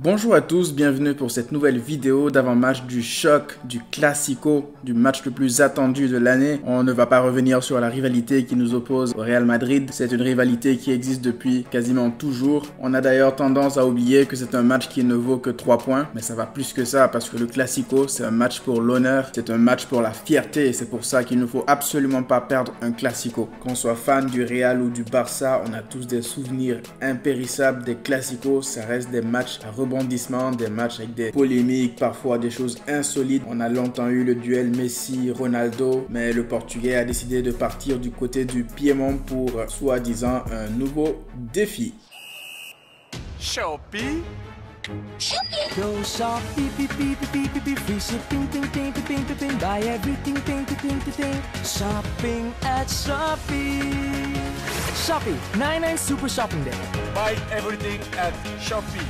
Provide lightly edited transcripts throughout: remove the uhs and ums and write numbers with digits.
Bonjour à tous, bienvenue pour cette nouvelle vidéo d'avant-match du choc, du classico, du match le plus attendu de l'année. On ne va pas revenir sur la rivalité qui nous oppose au Real Madrid. C'est une rivalité qui existe depuis quasiment toujours. On a d'ailleurs tendance à oublier que c'est un match qui ne vaut que 3 points. Mais ça va plus que ça parce que le classico, c'est un match pour l'honneur, c'est un match pour la fierté. Et c'est pour ça qu'il ne faut absolument pas perdre un classico. Qu'on soit fan du Real ou du Barça, on a tous des souvenirs impérissables des classicos. Ça reste des matchs à rebondissement, des matchs avec des polémiques, parfois des choses insolites. On a longtemps eu le duel Messi-Ronaldo, mais le Portugais a décidé de partir du côté du Piémont pour soi-disant un nouveau défi. Shopee. Go Shopee, beep beep beep beep beep, free shipping, ting ting ting ting ting ting, buy everything, ting ting ting ting ting. Shopping at Shopee. Shopee 99 Super Shopping Day. Buy everything at Shopee.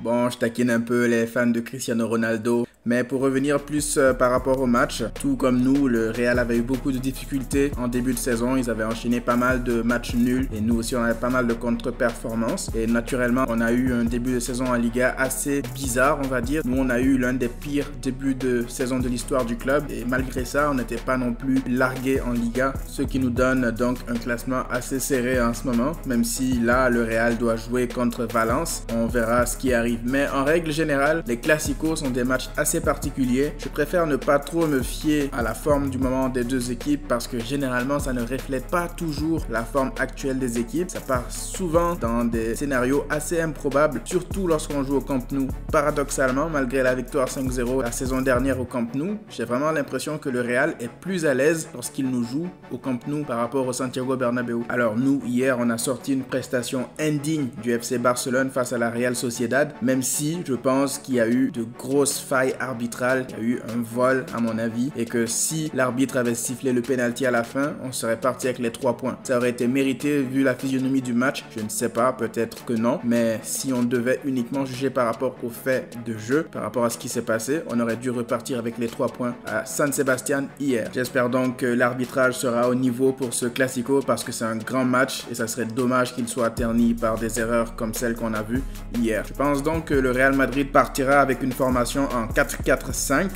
Bon, je taquine un peu les fans de Cristiano Ronaldo. Mais pour revenir plus par rapport au match, tout comme nous, le Real avait eu beaucoup de difficultés en début de saison. Ils avaient enchaîné pas mal de matchs nuls et nous aussi on avait pas mal de contre-performances. Et naturellement, on a eu un début de saison en Liga assez bizarre, on va dire. Nous, on a eu l'un des pires débuts de saison de l'histoire du club. Et malgré ça, on n'était pas non plus largué en Liga, ce qui nous donne donc un classement assez serré en ce moment. Même si là, le Real doit jouer contre Valence. On verra ce qui arrive. Mais en règle générale, les classicos sont des matchs assez particulier. Je préfère ne pas trop me fier à la forme du moment des deux équipes parce que généralement ça ne reflète pas toujours la forme actuelle des équipes. Ça part souvent dans des scénarios assez improbables, surtout lorsqu'on joue au Camp Nou. Paradoxalement, malgré la victoire 5-0 la saison dernière au Camp Nou, j'ai vraiment l'impression que le Real est plus à l'aise lorsqu'il nous joue au Camp Nou par rapport au Santiago Bernabéu. Alors nous, hier, on a sorti une prestation indigne du FC Barcelone face à la Real Sociedad, même si je pense qu'il y a eu de grosses failles arbitrales, qu'il y a eu un vol à mon avis, et que si l'arbitre avait sifflé le penalty à la fin, on serait parti avec les 3 points. Ça aurait été mérité vu la physionomie du match, je ne sais pas, peut-être que non, mais si on devait uniquement juger par rapport au fait de jeu, par rapport à ce qui s'est passé, on aurait dû repartir avec les 3 points à San Sebastián hier. J'espère donc que l'arbitrage sera au niveau pour ce classico parce que c'est un grand match et ça serait dommage qu'il soit terni par des erreurs comme celles qu'on a vues hier. Je pense donc que le Real Madrid partira avec une formation en 4-4-5.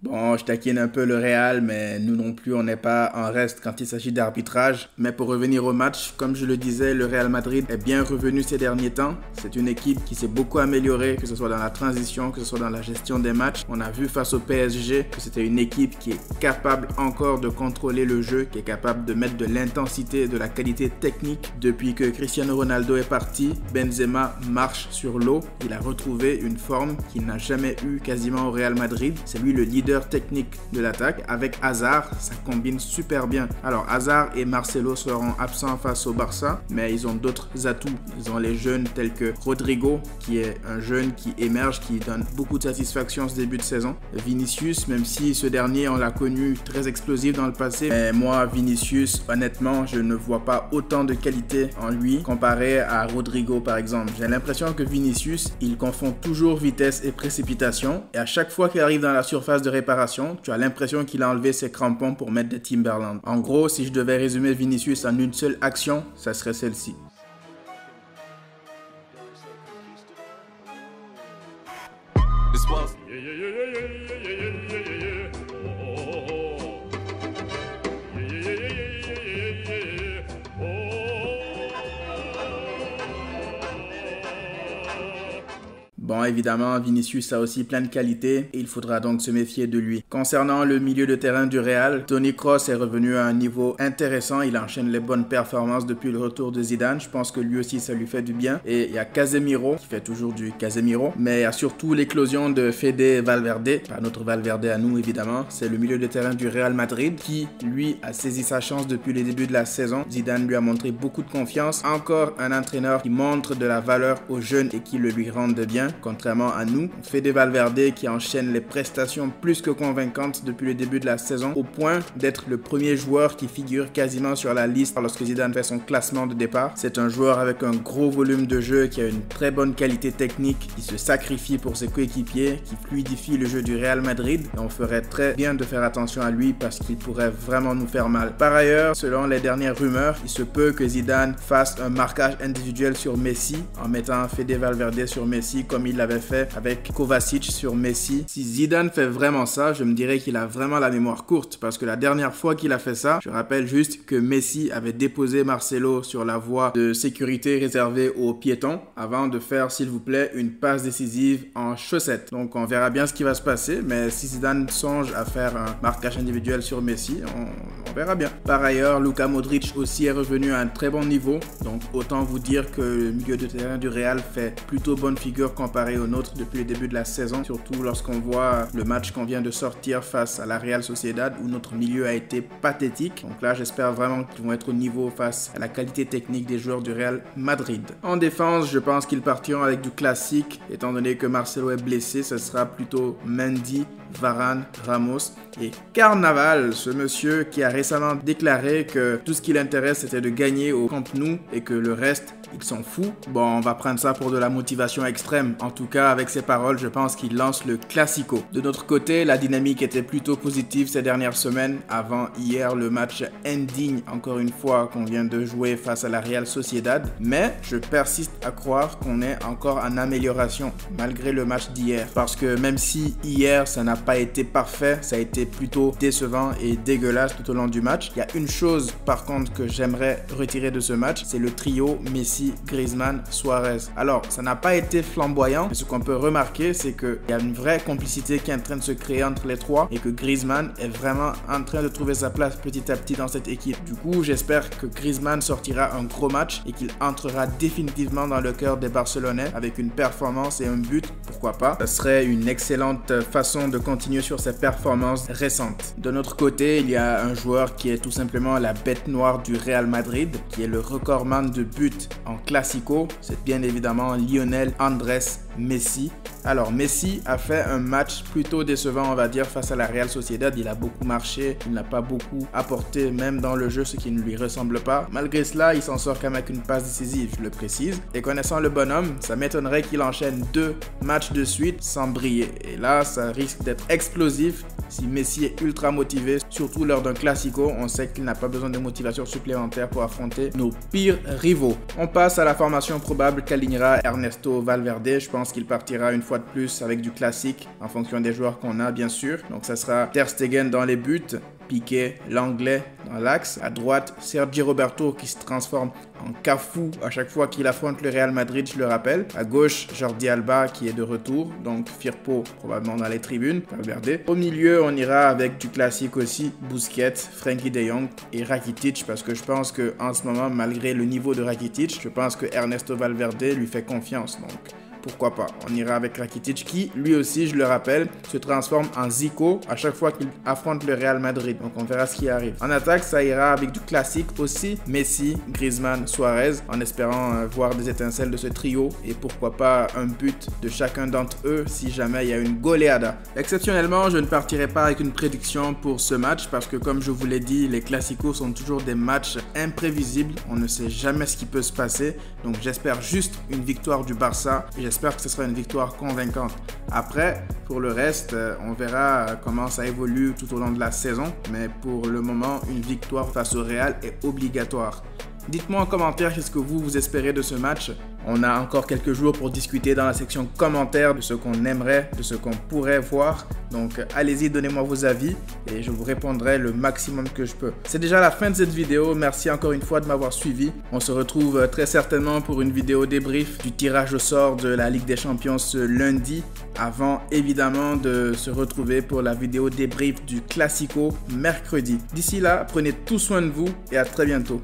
Bon, je taquine un peu le Real, mais nous non plus, on n'est pas en reste quand il s'agit d'arbitrage. Mais pour revenir au match, comme je le disais, le Real Madrid est bien revenu ces derniers temps. C'est une équipe qui s'est beaucoup améliorée, que ce soit dans la transition, que ce soit dans la gestion des matchs. On a vu face au PSG que c'était une équipe qui est capable encore de contrôler le jeu, qui est capable de mettre de l'intensité et de la qualité technique. Depuis que Cristiano Ronaldo est parti, Benzema marche sur l'eau. Il a retrouvé une forme qu'il n'a jamais eue quasiment au Real Madrid. C'est lui le leader technique de l'attaque. Avec Hazard, ça combine super bien. Alors Hazard et Marcelo seront absents face au Barça, mais ils ont d'autres atouts. Ils ont les jeunes tels que Rodrigo, qui est un jeune qui émerge, qui donne beaucoup de satisfaction ce début de saison. Vinicius, même si ce dernier, on l'a connu très explosif dans le passé, mais moi, Vinicius, honnêtement, je ne vois pas autant de qualité en lui comparé à Rodrigo par exemple. J'ai l'impression que Vinicius, il confond toujours vitesse et précipitation, et à chaque fois qu'il arrive dans la surface de réparation, tu as l'impression qu'il a enlevé ses crampons pour mettre des Timberland. En gros, si je devais résumer Vinicius en une seule action, ça serait celle-ci. Bon, évidemment, Vinicius a aussi plein de qualités et il faudra donc se méfier de lui. Concernant le milieu de terrain du Real, Toni Kroos est revenu à un niveau intéressant. Il enchaîne les bonnes performances depuis le retour de Zidane. Je pense que lui aussi, ça lui fait du bien. Et il y a Casemiro qui fait toujours du Casemiro. Mais il y a surtout l'éclosion de Fede Valverde. Pas notre Valverde à nous, évidemment. C'est le milieu de terrain du Real Madrid qui, lui, a saisi sa chance depuis les débuts de la saison. Zidane lui a montré beaucoup de confiance. Encore un entraîneur qui montre de la valeur aux jeunes et qui le lui rende bien, contrairement à nous. Fede Valverde qui enchaîne les prestations plus que convaincantes depuis le début de la saison, au point d'être le premier joueur qui figure quasiment sur la liste lorsque Zidane fait son classement de départ. C'est un joueur avec un gros volume de jeu, qui a une très bonne qualité technique, qui se sacrifie pour ses coéquipiers, qui fluidifie le jeu du Real Madrid. Et on ferait très bien de faire attention à lui parce qu'il pourrait vraiment nous faire mal. Par ailleurs, selon les dernières rumeurs, il se peut que Zidane fasse un marquage individuel sur Messi en mettant Fede Valverde sur Messi comme il l'avait fait avec Kovacic sur Messi. Si Zidane fait vraiment ça, je me dirais qu'il a vraiment la mémoire courte parce que la dernière fois qu'il a fait ça, je rappelle juste que Messi avait déposé Marcelo sur la voie de sécurité réservée aux piétons avant de faire, s'il vous plaît, une passe décisive en chaussette. Donc on verra bien ce qui va se passer, mais si Zidane songe à faire un marquage individuel sur Messi, on verra bien. Par ailleurs, Luka Modric aussi est revenu à un très bon niveau, donc autant vous dire que le milieu de terrain du Real fait plutôt bonne figure comparé au nôtre depuis le début de la saison, surtout lorsqu'on voit le match qu'on vient de sortir face à la Real Sociedad où notre milieu a été pathétique. Donc là, j'espère vraiment qu'ils vont être au niveau face à la qualité technique des joueurs du Real Madrid. En défense, je pense qu'ils partiront avec du classique, étant donné que Marcelo est blessé, ce sera plutôt Mendy, Varane, Ramos et Carnaval, ce monsieur qui a récemment déclaré que tout ce qui l'intéresse c'était de gagner au Camp Nou et que le reste il s'en fout. Bon, on va prendre ça pour de la motivation extrême. En tout cas, avec ses paroles, je pense qu'il lance le Classico. De notre côté, la dynamique était plutôt positive ces dernières semaines, avant hier le match indigne, encore une fois, qu'on vient de jouer face à la Real Sociedad. Mais je persiste à croire qu'on est encore en amélioration, malgré le match d'hier. Parce que même si hier, ça n'a pas été parfait, ça a été plutôt décevant et dégueulasse tout au long du match. Il y a une chose, par contre, que j'aimerais retirer de ce match, c'est le trio Messi, Griezmann, Suarez. Alors, ça n'a pas été flamboyant, mais ce qu'on peut remarquer, c'est qu'il y a une vraie complicité qui est en train de se créer entre les trois et que Griezmann est vraiment en train de trouver sa place petit à petit dans cette équipe. Du coup, j'espère que Griezmann sortira un gros match et qu'il entrera définitivement dans le cœur des Barcelonais avec une performance et un but, pourquoi pas. Ça serait une excellente façon de continuer sur ses performances récentes. De notre côté, il y a un joueur qui est tout simplement la bête noire du Real Madrid, qui est le recordman de buts en Classico, c'est bien évidemment Lionel Andrés Messi. Alors Messi a fait un match plutôt décevant, on va dire, face à la Real Sociedad. Il a beaucoup marché, il n'a pas beaucoup apporté même dans le jeu, ce qui ne lui ressemble pas. Malgré cela, il s'en sort quand même avec une passe décisive, je le précise. Et connaissant le bonhomme, ça m'étonnerait qu'il enchaîne 2 matchs de suite sans briller. Et là, ça risque d'être explosif si Messi est ultra motivé, surtout lors d'un Classico. On sait qu'il n'a pas besoin de motivation supplémentaire pour affronter nos pires rivaux. On passe à la formation probable qu'alignera Ernesto Valverde. Je pense qu'il partira une fois de plus avec du classique en fonction des joueurs qu'on a, bien sûr. Donc ça sera Ter Stegen dans les buts, Piqué, l'anglais dans l'axe. À droite, Sergi Roberto qui se transforme en Cafu à chaque fois qu'il affronte le Real Madrid, je le rappelle. À gauche, Jordi Alba qui est de retour, donc Firpo probablement dans les tribunes, Valverde. Au milieu, on ira avec du classique aussi, Busquets, Frenkie de Jong et Rakitic, parce que je pense qu'en ce moment, malgré le niveau de Rakitic, je pense que Ernesto Valverde lui fait confiance, donc pourquoi pas. On ira avec Rakitic qui, lui aussi, je le rappelle, se transforme en Zico à chaque fois qu'il affronte le Real Madrid. Donc on verra ce qui arrive. En attaque, ça ira avec du classique aussi. Messi, Griezmann, Suarez, en espérant voir des étincelles de ce trio et pourquoi pas un but de chacun d'entre eux si jamais il y a une goleada. Exceptionnellement, je ne partirai pas avec une prédiction pour ce match parce que comme je vous l'ai dit, les classicos sont toujours des matchs imprévisibles. On ne sait jamais ce qui peut se passer. Donc j'espère juste une victoire du Barça et j'espère que ce sera une victoire convaincante. Après, pour le reste, on verra comment ça évolue tout au long de la saison. Mais pour le moment, une victoire face au Real est obligatoire. Dites-moi en commentaire qu'est-ce que vous espérez de ce match. On a encore quelques jours pour discuter dans la section commentaires de ce qu'on aimerait, de ce qu'on pourrait voir. Donc allez-y, donnez-moi vos avis et je vous répondrai le maximum que je peux. C'est déjà la fin de cette vidéo. Merci encore une fois de m'avoir suivi. On se retrouve très certainement pour une vidéo débrief du tirage au sort de la Ligue des Champions ce lundi, avant évidemment de se retrouver pour la vidéo débrief du Classico mercredi. D'ici là, prenez tout soin de vous et à très bientôt.